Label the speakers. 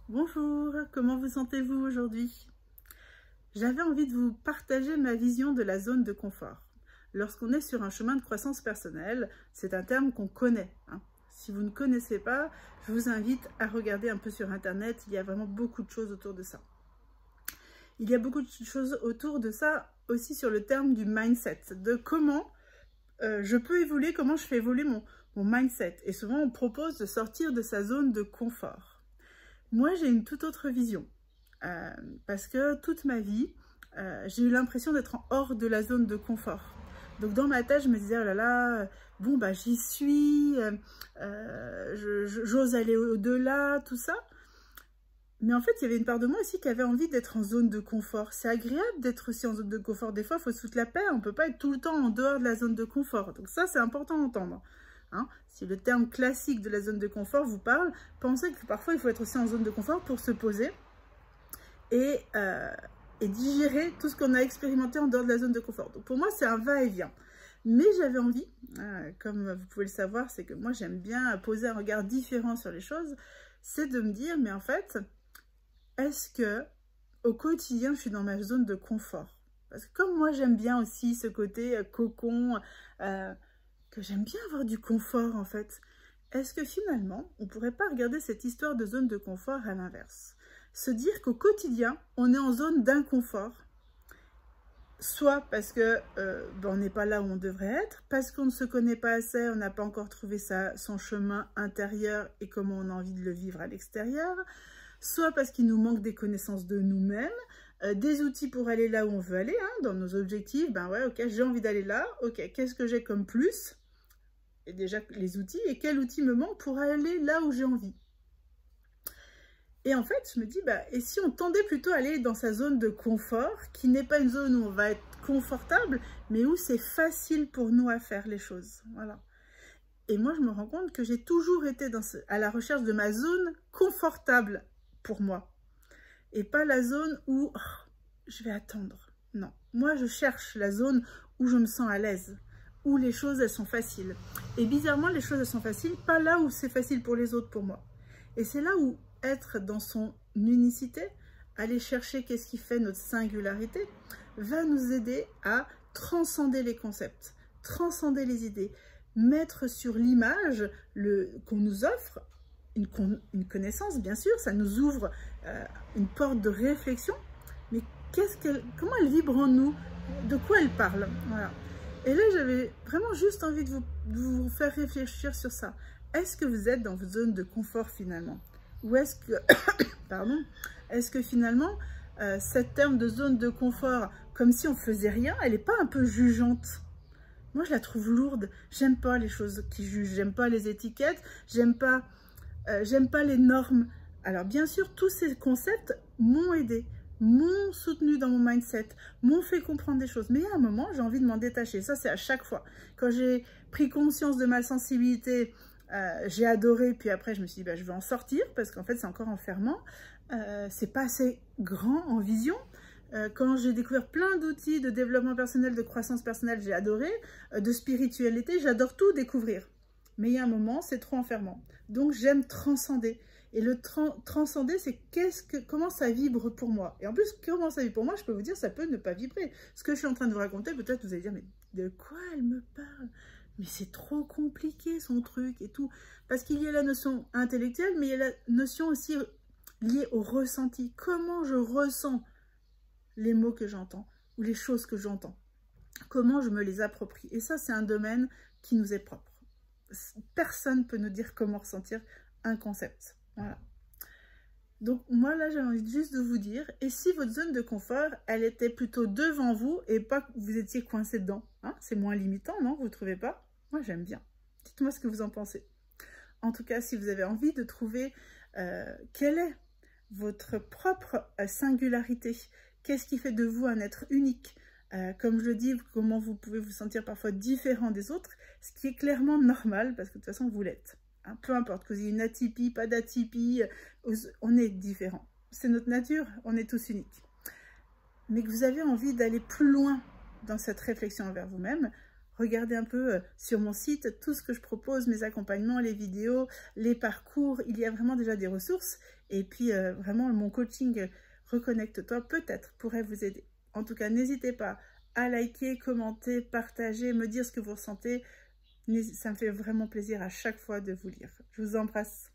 Speaker 1: Bonjour, comment vous sentez-vous aujourd'hui? J'avais envie de vous partager ma vision de la zone de confort. Lorsqu'on est sur un chemin de croissance personnelle, c'est un terme qu'on connaît. Si vous ne connaissez pas, je vous invite à regarder un peu sur Internet. Il y a vraiment beaucoup de choses autour de ça. Il y a beaucoup de choses autour de ça aussi sur le terme du mindset, de comment je peux évoluer, comment je fais évoluer mon mindset. Et souvent, on propose de sortir de sa zone de confort. Moi, j'ai une toute autre vision. Parce que toute ma vie, j'ai eu l'impression d'être hors de la zone de confort. Donc dans ma tête, je me disais, oh là là, bon bah j'y suis, j'ose aller au-delà, tout ça. Mais en fait, il y avait une part de moi aussi qui avait envie d'être en zone de confort. C'est agréable d'être aussi en zone de confort. Des fois, il faut se foutre la paix, on ne peut pas être tout le temps en dehors de la zone de confort. Donc ça, c'est important d'entendre. Si le terme classique de la zone de confort vous parle, pensez que parfois, il faut être aussi en zone de confort pour se poser et digérer tout ce qu'on a expérimenté en dehors de la zone de confort. Donc pour moi, c'est un va-et-vient. Mais j'avais envie, comme vous pouvez le savoir, c'est que moi, j'aime bien poser un regard différent sur les choses, c'est de me dire, mais en fait, est-ce que au quotidien, je suis dans ma zone de confort? Parce que comme moi, j'aime bien aussi ce côté cocon, que j'aime bien avoir du confort, en fait. Est-ce que finalement, on ne pourrait pas regarder cette histoire de zone de confort à l'inverse? Se dire qu'au quotidien, on est en zone d'inconfort, soit parce que on n'est pas là où on devrait être, parce qu'on ne se connaît pas assez, on n'a pas encore trouvé son chemin intérieur et comment on a envie de le vivre à l'extérieur, soit parce qu'il nous manque des connaissances de nous-mêmes, des outils pour aller là où on veut aller, dans nos objectifs. Ben ouais, ok, j'ai envie d'aller là, ok, qu'est-ce que j'ai comme plus? Et déjà les outils, et quel outil me manque pour aller là où j'ai envie? Et en fait, je me dis, bah, et si on tendait plutôt à aller dans sa zone de confort, qui n'est pas une zone où on va être confortable, mais où c'est facile pour nous à faire les choses. Voilà. Et moi, je me rends compte que j'ai toujours été à la recherche de ma zone confortable pour moi. Et pas la zone où je vais attendre. Non. Moi, je cherche la zone où je me sens à l'aise, où les choses, elles sont faciles. Et bizarrement, les choses, elles sont faciles, pas là où c'est facile pour les autres, pour moi. Et c'est là où être dans son unicité, aller chercher qu'est-ce qui fait notre singularité, va nous aider à transcender les concepts, transcender les idées, mettre sur l'image qu'on nous offre, une connaissance, bien sûr, ça nous ouvre une porte de réflexion, mais comment elle vibre en nous, de quoi elle parle, voilà. Et là, j'avais vraiment juste envie de vous faire réfléchir sur ça. Est-ce que vous êtes dans votre zone de confort finalement? Ou est-ce que, pardon, est-ce que finalement, cette terme de zone de confort, comme si on faisait rien, elle n'est pas un peu jugeante? Moi, je la trouve lourde. J'aime pas les choses qui jugent, j'aime pas les étiquettes, j'aime pas les normes. Alors, bien sûr, tous ces concepts m'ont aidé, m'ont soutenu dans mon mindset, m'ont fait comprendre des choses. Mais il y a un moment, j'ai envie de m'en détacher. Ça, c'est à chaque fois. Quand j'ai pris conscience de ma sensibilité, j'ai adoré, puis après je me suis dit bah, je vais en sortir parce qu'en fait c'est encore enfermant, c'est pas assez grand en vision. Quand j'ai découvert plein d'outils de développement personnel, de croissance personnelle, j'ai adoré, de spiritualité, j'adore tout découvrir, mais il y a un moment c'est trop enfermant, donc j'aime transcender. Et le transcender, c'est comment ça vibre pour moi. Et en plus, comment ça vibre pour moi, je peux vous dire, ça peut ne pas vibrer. Ce que je suis en train de vous raconter, peut-être vous allez dire, mais de quoi elle me parle? Mais c'est trop compliqué son truc et tout. Parce qu'il y a la notion intellectuelle, mais il y a la notion aussi liée au ressenti. Comment je ressens les mots que j'entends ou les choses que j'entends. Comment je me les approprie. Et ça, c'est un domaine qui nous est propre. Personne ne peut nous dire comment ressentir un concept. Voilà. Donc moi, là, j'ai envie juste de vous dire, et si votre zone de confort, elle était plutôt devant vous et pas que vous étiez coincé dedans, c'est moins limitant, non? Vous ne trouvez pas? Moi, j'aime bien. Dites-moi ce que vous en pensez. En tout cas, si vous avez envie de trouver quelle est votre propre singularité, qu'est-ce qui fait de vous un être unique, comme je le dis, comment vous pouvez vous sentir parfois différent des autres, ce qui est clairement normal, parce que de toute façon, vous l'êtes. Peu importe que vous ayez une atypie, pas d'atypie, on est différents. C'est notre nature, on est tous uniques. Mais que vous avez envie d'aller plus loin dans cette réflexion envers vous-même, regardez un peu sur mon site tout ce que je propose, mes accompagnements, les vidéos, les parcours. Il y a vraiment déjà des ressources. Et puis, vraiment, mon coaching Reconnecte-toi, peut-être, pourrait vous aider. En tout cas, n'hésitez pas à liker, commenter, partager, me dire ce que vous ressentez. Ça me fait vraiment plaisir à chaque fois de vous lire. Je vous embrasse.